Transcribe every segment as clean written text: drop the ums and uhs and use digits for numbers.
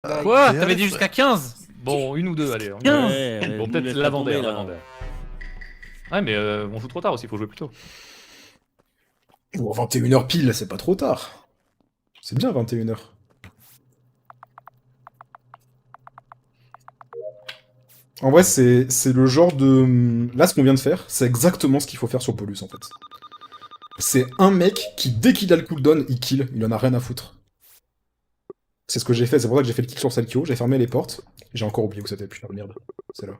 Quoi? Et T'avais allez, dit jusqu'à 15? Bon, une ou deux, allez. 15. Ouais, Bon, nous peut-être laisse pas l'avant-d'air, tomber, là. l'avant-d'air. Ouais, mais on joue trop tard aussi, faut jouer plus tôt. Bon, 21h pile, c'est pas trop tard. C'est bien 21h. En vrai, c'est le genre de... Là, ce qu'on vient de faire, c'est exactement ce qu'il faut faire sur Paulus, en fait. C'est un mec qui, dès qu'il a le cooldown, il kill. Il en a rien à foutre. C'est ce que j'ai fait, c'est pour ça que j'ai fait le kill sur Salkio. J'ai fermé les portes. J'ai encore oublié où c'était, putain de merde. C'est là.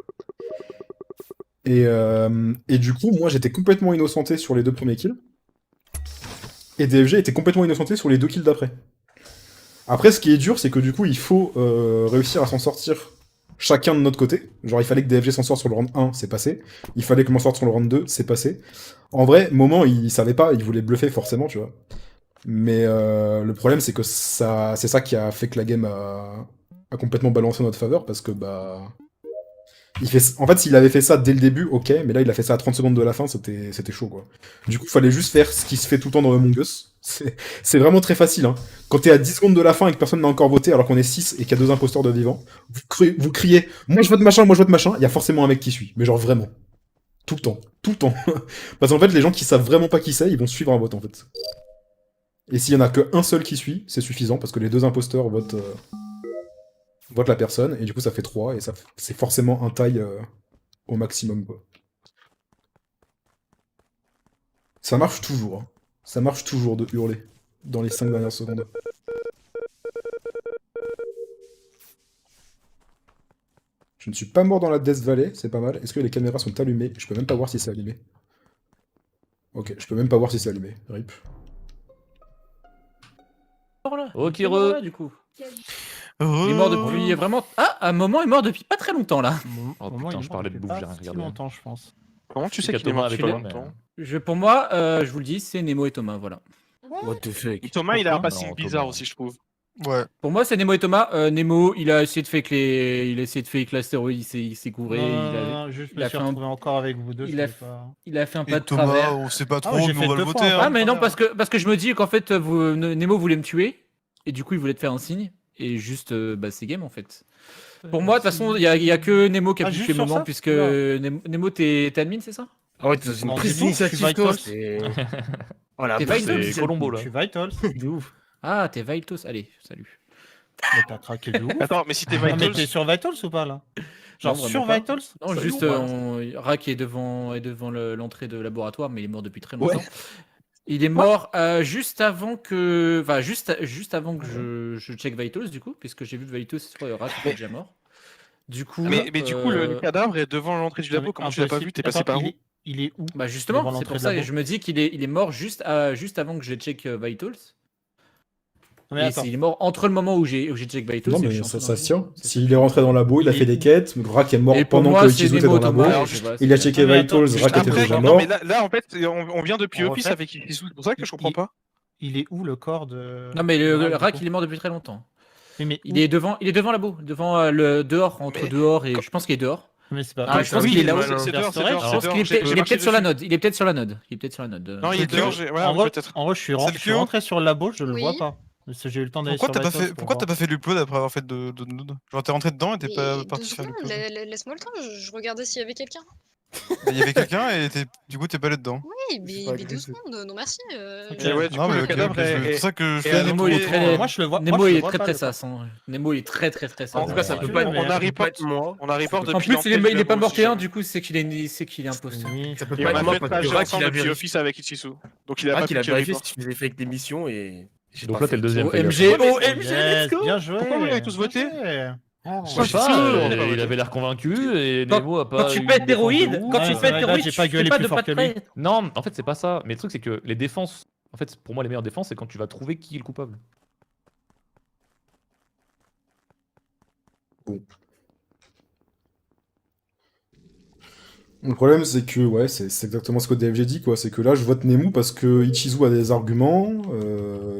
Et du coup, moi, j'étais complètement innocenté sur les deux premiers kills. Et DFG était complètement innocenté sur les deux kills d'après. Après, ce qui est dur, c'est que du coup, il faut réussir à s'en sortir chacun de notre côté. Genre, il fallait que DFG s'en sorte sur le round 1, c'est passé. Il fallait que je m'en sorte sur le round 2, c'est passé. En vrai, Moment, il savait pas, il voulait bluffer forcément, tu vois. Mais le problème, c'est que c'est ça qui a fait que la game a complètement balancé en notre faveur, parce que, bah... En fait, s'il avait fait ça dès le début, ok, mais là, il a fait ça à 30 secondes de la fin, c'était chaud, quoi. Du coup, il fallait juste faire ce qui se fait tout le temps dans Among Us. C'est vraiment très facile, hein. Quand t'es à 10 secondes de la fin et que personne n'a encore voté, alors qu'on est 6 et qu'il y a 2 imposteurs de vivants, vous criez « Moi je vote machin, moi je vote machin », il y a forcément un mec qui suit. Mais genre vraiment. Tout le temps. Tout le temps. Parce qu'en fait, les gens qui savent vraiment pas qui c'est, ils vont suivre un vote, en fait. Et s'il y en a qu'un seul qui suit, c'est suffisant, parce que les 2 imposteurs votent la personne, et du coup ça fait 3, et c'est forcément un taille au maximum, quoi. Ça marche toujours, hein. Ça marche toujours de hurler dans les 5 dernières secondes. Je ne suis pas mort dans la Death Valley, c'est pas mal. Est-ce que les caméras sont allumées? Je peux même pas voir si c'est allumé. Ok, je peux même pas voir si c'est allumé. RIP. Ok, Il est mort là, du coup. Il est mort depuis vraiment... Ah, un moment, il est mort depuis pas très longtemps, là. Oh putain, je parlais de bouffe, j'ai rien regardé. longtemps, je pense. Comment tu sais Qu'il y a qu'il est Thomas mort avec depuis moi, mais- longtemps Pour moi, je vous le dis, c'est Nemo et Thomas, voilà. What the fuck? Thomas, il a un Pourquoi passif Non, bizarre Thomas. aussi, je trouve. Ouais. Pour moi, c'est Nemo et Thomas. Nemo, il a essayé de fake il a essayé de fake l'astéroïde, il s'est couré, Juste il me a suis fait un- retrouvé encore avec vous deux. il je a savais pas. il a fait un Et pas de Thomas, travers. on sait pas trop, j'ai mais fait on va le deux fois voter. un Hein. Ah, mais non, travers. parce que je me dis qu'en fait, Nemo voulait me tuer, et du coup, il voulait te faire un signe, et juste, bah, c'est game, en fait. Pour moi, de toute façon, il y a que Nemo qui a Ah, pu juste tuer le sur moment, ça puisque Oula. Nemo, t'es admin, c'est ça? Ah ouais, c'est une Non, prise dis donc, je suis d'initiative, toi. Vitals. C'est... Oh la T'es bouffe, Vitals, C'est Colombo, Je là. suis Vitals. de ouf. Ah, t'es Vaitos, allez, salut. Mais t'as craqué de ouf. Attends, mais si t'es Non, mais Vitals, t'es sur Vitals ou pas là? Genre Non, sur vraiment pas. Vitals? Non, Ça juste, lourd, Rak est devant l'entrée de laboratoire, mais il est mort depuis très Ouais. longtemps. Il est mort juste avant que... Enfin, juste avant que je check Vitals, du coup, puisque j'ai vu Vitals sur Rak était déjà mort. Du coup... mais du coup, le cadavre est devant l'entrée du labo. Comment tu l'as pas vu? T'es passé par où? Il est où? Bah Devant justement, c'est l'entrée pour de ça, labo. et je me dis qu'il est mort juste avant que je check Vitals. Mais Et attends. il est mort entre le moment où j'ai check Vitals Non, et que mais je suis ça entré se dans tient. le- c'est S'il est rentré dans le labo, il a Il fait est des où? quêtes, Rak est mort Et pour pendant moi, que c'est Ichizu était Nemo dans le labo. Thomas. Alors, je sais pas, Il a c'est- checké Non, mais Vitals, attends, Rak était Après, déjà non, mort. mais là, en fait, on vient depuis En Office fait, avec Ichizu. C'est pour ça que je comprends pas. Il est où le corps de. Non, mais de le du Rak, coup il est mort depuis très longtemps. Mais Il est devant labo, devant le dehors, entre Mais- dehors et je pense qu'il est dehors. Mais c'est pas. Ah, je pense Oui, qu'il est là-haut. c'est dehors, c'est Je dehors. Je pense qu'il est J'ai peut-être marché sur la dessus. node. Il est peut-être sur la node. Non, il est C'est dehors. le Ouais, En vrai, peut-être. je suis C'est le suis Kyo rentré sur le labo, je le Oui. vois pas. Parce que j'ai eu le temps d'aller Pourquoi sur t'as pas Vitals fait, pour pourquoi voir. t'as pas fait l'upload après avoir fait de Node? Genre t'es rentré dedans et t'es Mais pas deux parti faire secondes, l'upload. laisse-moi le temps, je regardais s'il y avait quelqu'un. Il y avait quelqu'un et du coup t'es pas allé dedans. Oui, mais, pas mais 2 agressif. secondes, non merci. Ok. Et ouais, du Non coup, mais le ok, cadavre c'est est. pour ça que je est fais à des Nemo, il est trous. très- Moi je le vois. Nemo, moi, je il le est vois très pas, très le sass. Nemo, il est très très très sass. En tout cas, ça peut pas. mais On a Ça peut pas report. être moi. On a report En depuis plus, l'entrée il du est pas labo morté, aussi. du coup, c'est qu'il est imposteur. Oui. Ça peut Et pas on a être moi fait parce pas que jeu Rak, il ensemble a depuis vérifié. Office avec Ichizu. Donc il a pas Rak, pu il a tirer vérifié report. si tu faisais fake des missions et. j'ai Donc pas là, fait. t'es le deuxième. fais OMG, gaffe. OMG, Yes, let's go! bien joué. Pourquoi vous l'avez tous bien voté joué. Oh. Je sais pas, il avait l'air convaincu et Quand- Nemo a pas. Quand tu eu pètes une d'héroïde, défense de quand ouf. tu Ouais, pètes là, d'héroïde, j'ai tu pas fais gueulé pas plus de fort pas de que lui. près. Non, en fait, c'est pas ça. Mais le truc, c'est que les défenses. En fait, pour moi, les meilleures défenses, c'est quand tu vas trouver qui est le coupable. Le problème, c'est que, ouais, c'est exactement ce que DFG dit, quoi. C'est que là, je vote Nemu parce que Ichizu a des arguments,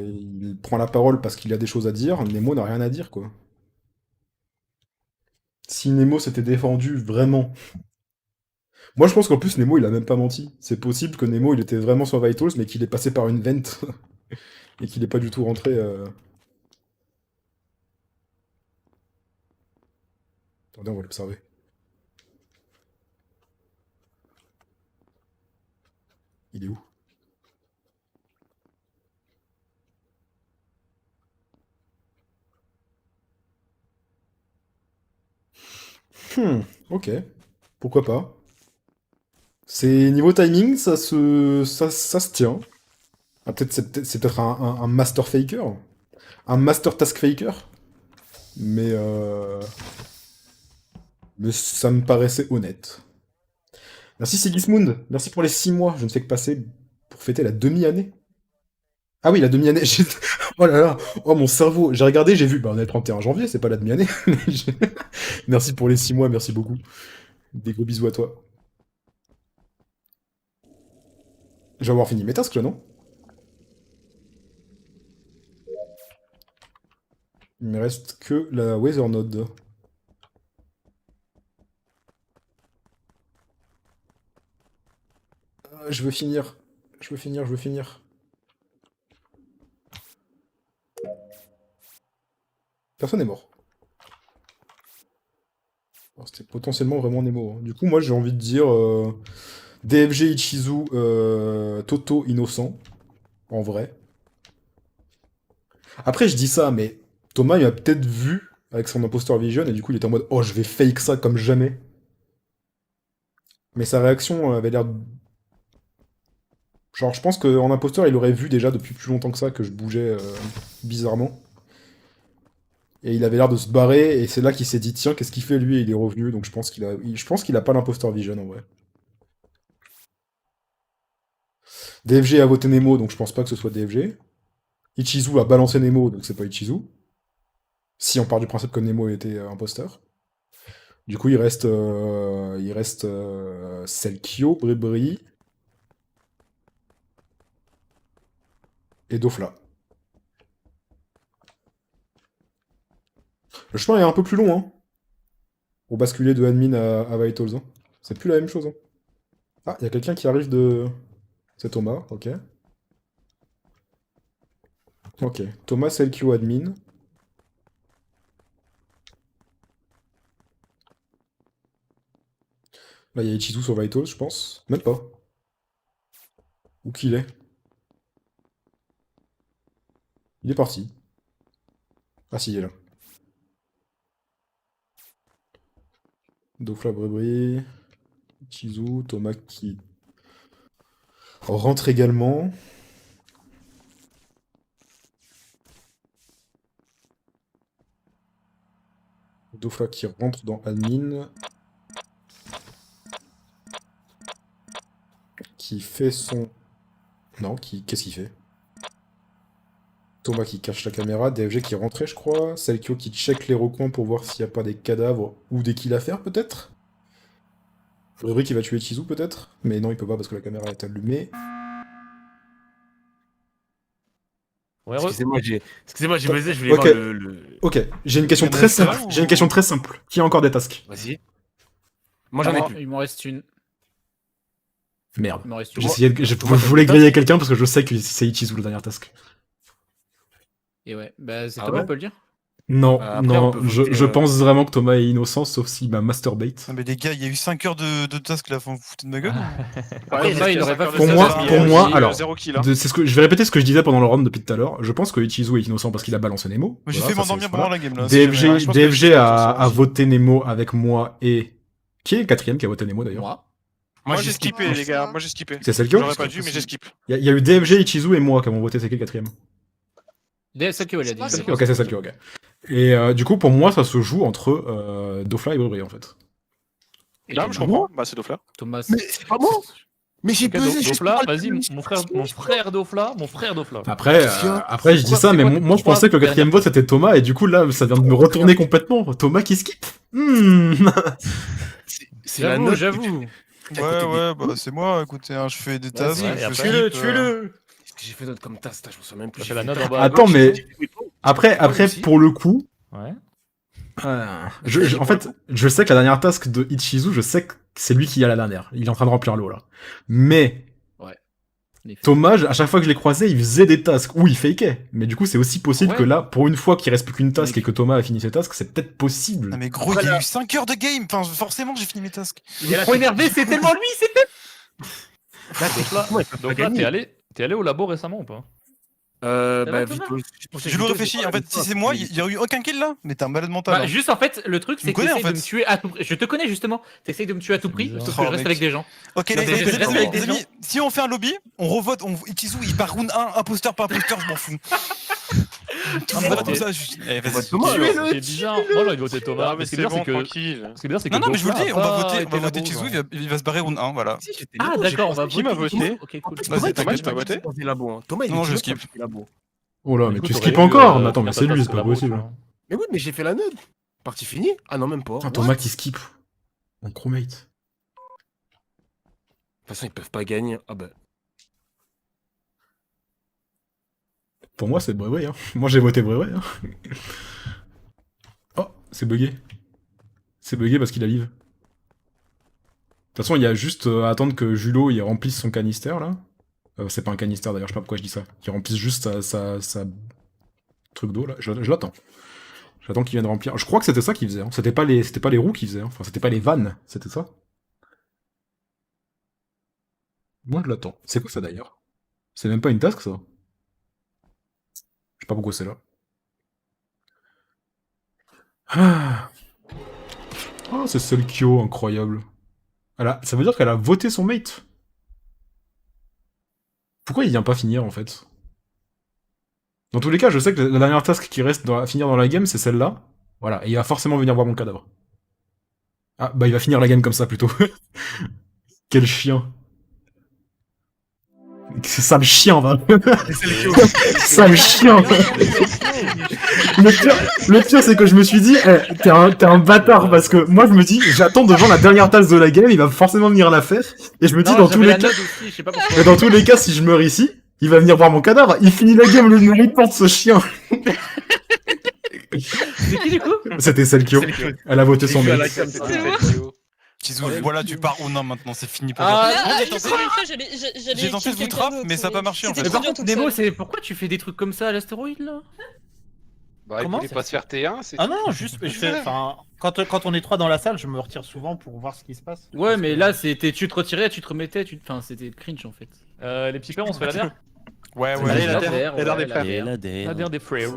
il prend la parole parce qu'il a des choses à dire, Nemo n'a rien à dire, quoi. Si Nemo s'était défendu vraiment... Moi, je pense qu'en plus, Nemo, il a même pas menti. C'est possible que Nemo, il était vraiment sur Vitals, mais qu'il est passé par une vente, et qu'il est pas du tout rentré... Attendez, on va l'observer. Il est où? Ok. Pourquoi pas. C'est niveau timing, ça se tient. Ah, peut-être c'est peut-être un master faker. Un master task faker. Mais ça me paraissait honnête. Merci Sigismund. Merci pour les 6 mois. Je ne fais que passer pour fêter la demi-année. Ah oui, la demi-année. Oh là là. Oh mon cerveau. J'ai regardé, j'ai vu. Bah on est le 31 janvier, c'est pas la demi-année. Merci pour les 6 mois, merci beaucoup. Des gros bisous à toi. Je vais avoir fini mes tasks là, non? Il me reste que la Weather Node. Je veux finir. Je veux finir. Personne n'est mort. Alors, c'était potentiellement vraiment Nemo. Hein. Du coup, moi j'ai envie de dire DFG Ichizu, Toto innocent. En vrai. Après, je dis ça, mais Thomas il a peut-être vu avec son impostor vision et du coup il était en mode oh, je vais fake ça comme jamais. Mais sa réaction avait l'air. Genre, je pense qu'en imposteur, il aurait vu déjà depuis plus longtemps que ça que je bougeais bizarrement. Et il avait l'air de se barrer, et c'est là qu'il s'est dit tiens, qu'est-ce qu'il fait lui? Et il est revenu, donc je pense qu'il a pas l'imposteur vision en vrai. DFG a voté Nemo, donc je pense pas que ce soit DFG. Ichizu a balancé Nemo, donc c'est pas Ichizu. Si on part du principe que Nemo était imposteur. Du coup, il reste Selkio, Bribri et Dofla. Le chemin est un peu plus long, hein. Pour basculer de admin à Vitals. Hein. C'est plus la même chose. Hein. Ah, il y a quelqu'un qui arrive de... C'est Thomas, ok. Ok, Thomas LQ admin. Là, il y a Ichizu sur Vitals, je pense. Même pas. Où qu'il est? Il est parti. Ah si, il est là. Dofla Brebri, Ichizu, Thomas qui rentre également. Dofla qui rentre dans admin. Qui fait son... Non, qu'est-ce qu'il fait? Thomas qui cache la caméra, DFG qui est rentré, je crois. Selkio qui check les recoins pour voir s'il n'y a pas des cadavres ou des kills à faire, peut-être. Faudrait qui va tuer Ichizu, peut-être. Mais non, il peut pas parce que la caméra est allumée. Ouais, Excusez-moi, j'ai baisé, je voulais Ok. voir le... Ok, j'ai une question très simple. J'ai une question très simple. Qui a encore des tasks? Vas-y. Moi j'en ai plus. Il m'en reste une. Merde. Il m'en reste une. J'essayais je voulais griller quelqu'un parce que je sais que c'est Ichizu le dernier task. Et ouais, bah c'est Ah Thomas, ouais on peut le dire. Non, Après, non, on peut voter, je pense vraiment que Thomas est innocent, sauf s'il m'a masturbate. Non mais les gars, il y a eu 5 heures de task là, faut vous foutre de ma gueule. Après, ça, il aurait pas fait Pour ça, moi, parce qu'il pour y a- moi, il y a alors, 0 kill. Hein. C'est ce que je vais répéter ce que je disais pendant le round depuis tout à l'heure. Je pense que Ichizu est innocent parce qu'il a balancé Nemo. Moi j'ai Voilà, fait ça, m'endormir c'est- pendant voilà. la game là. si jamais. DFG, je pense que DFG c'est a innocent aussi. voté Nemo avec moi et... Qui est le quatrième qui a voté Nemo d'ailleurs? Moi. Moi j'ai skippé les gars, moi j'ai skippé. C'est Selkio? J'aurais pas dû mais j'ai skip. Il y a eu DFG, Ichizu et moi qui avons voté, c'est qui le quatrième? Selkio, il a dit. C'est Ok, c'est Selkio, ok. Et du coup, pour moi, ça se joue entre Dofla et Bribri en fait. Là, je comprends. Bah c'est Dofla. Thomas. Mais c'est pas moi. Mais j'ai Ok, pesé, je suis Dofla, pas le vas-y, plus- mon frère Dofla, Après, après je dis ça, mais moi je pensais que le quatrième vote c'était Thomas, et du coup là, ça vient de me retourner complètement. Thomas qui skip. C'est la J'avoue, note. j'avoue. Ouais, bah c'est moi, écoutez, hein, je fais des tasks. Vas-y, je après. skip, Tuez-le. Qu'est-ce que j'ai fait d'autre comme tasse? Je m'en souviens même plus. C'est la note en bas à Attends, gauche, mais c'est après pour le coup, Ouais. en fait, je sais que la dernière task de Ichizu, je sais que c'est lui qui a la dernière. Il est en train de remplir l'eau là. Mais Ouais. Thomas, à chaque fois que je l'ai croisé, il faisait des tasks ou il fakeait. Mais du coup, c'est aussi possible Ouais. que là, pour une fois qu'il reste plus qu'une task et que Thomas a fini ses tasks, c'est peut-être possible. Ah, mais gros, il y a eu 5 heures de game. Enfin, forcément, j'ai fini mes tasks. Il est trop énervé, c'est tellement lui, c'est Donc là, t'es allé au labo récemment ou pas? Bah, va, vite. Thomas Je le réfléchis. En fait, si c'est moi, il y a eu aucun kill là. Mais t'es un malade mental. Bah, hein. juste en fait, le truc Tu c'est me que connais, en t'essayes de fait. me tuer à tout prix. Je te connais justement. T'essayes de me tuer à tout prix, bizarre. sauf que je Oh, reste mec. avec des gens. Ok, Non, mais je reste avec des les amis, si on fait un lobby, on revote. Ichizu, il part round 1, imposteur par imposteur, je m'en fous. Tout le moi, monde comme t'es- ça. juste- Eh, vas-y. Thomas, Ce qui est bizarre, moi j'aurais voté Thomas. Ah, mais Mais ce qui est c'est bizarre, bon, c'est que. tranquille. Ce qui est bizarre, c'est que. Non, non, mais je vous le Dofla dis, a on va pas voter été labo, Chizu, genre. il va se barrer round 1, voilà. Si, j'étais Ah labo, d'accord, on j'ai va Qui m'a voter. voté Ok, cool. Vas-y, Thomas, t'inquiète, il t'as m'a voté. dit quand t'es labo, hein. Thomas, il Non, est je idiot skip. quand il fait labo. Oh là, Du mais coup, tu t'aurais skippes dû, encore Mais attends, mais finir c'est ta lui, task c'est pas labo, possible. tu vois. Mais oui, mais j'ai fait la node. Partie finie? Ah non, même pas. Ah, What? Thomas qui skip. En crewmate. De toute façon, ils peuvent pas gagner. Ah bah. Pour moi, c'est Brewery. Hein. Moi, j'ai voté Brewery. Hein. Oh, c'est bugué. C'est bugué parce qu'il a live. De toute façon, il y a juste à attendre que Julo il remplisse son canister là. C'est pas un canister d'ailleurs, je sais pas pourquoi je dis ça. Qu'il remplisse juste sa truc d'eau là. Je l'attends. J'attends qu'il vienne remplir. Je crois que c'était ça qu'il faisait. Hein. C'était pas les roues qu'il faisait. Hein. Enfin, c'était pas les vannes. C'était ça. Moi, je l'attends. C'est quoi ça d'ailleurs? C'est même pas une task ça. Je sais pas pourquoi c'est là. Ah, oh, c'est Selkio, incroyable. Ça veut dire qu'elle a voté son mate. Pourquoi il vient pas finir en fait? Dans tous les cas, je sais que la dernière task qui reste à finir dans la game, c'est celle-là. Voilà, et il va forcément venir voir mon cadavre. Ah, bah il va finir la game comme ça plutôt. Quel chien. C'est sale chien, va. Sale chien. Le pire, c'est que je me suis dit, t'es un bâtard, parce que moi je me dis, j'attends devant la dernière tasse de la game, il va forcément venir la faire, et je me dis, Non, dans tous j'avais les la cas, note aussi, je sais pas pourquoi. mais dans tous les cas, si je meurs ici, il va venir voir mon cadavre, il finit la game, le méritant de ce chien. C'est qui du coup? C'était Selkio, elle a voté son J'ai vu à mate. la cam, C'est moi. Chizu, voilà, tu pars round 1 maintenant, c'est fini pour Ah, toi. Ah, J'ai je tenté- sais, j'allais j'ai tenté de vous kill trap, quelqu'un d'autre, mais ça a pas marché, en c'était fait. Mais trop par dur contre, toute Nemo, seule. c'est pourquoi tu fais des trucs comme ça à l'astéroïde là? Bah, il Comment voulait pas se faire T1, c'est Ah non, juste, je fais, enfin, quand on est trois dans la salle, je me retire souvent pour voir ce qui se passe. Ouais, mais là, c'était tu te retirais, tu te remettais, enfin, c'était cringe en fait. Les petits pères, on se fait la der? Ouais, Allez, ouais. la La terre, der, la der ouais, des frères. der. La der des frères.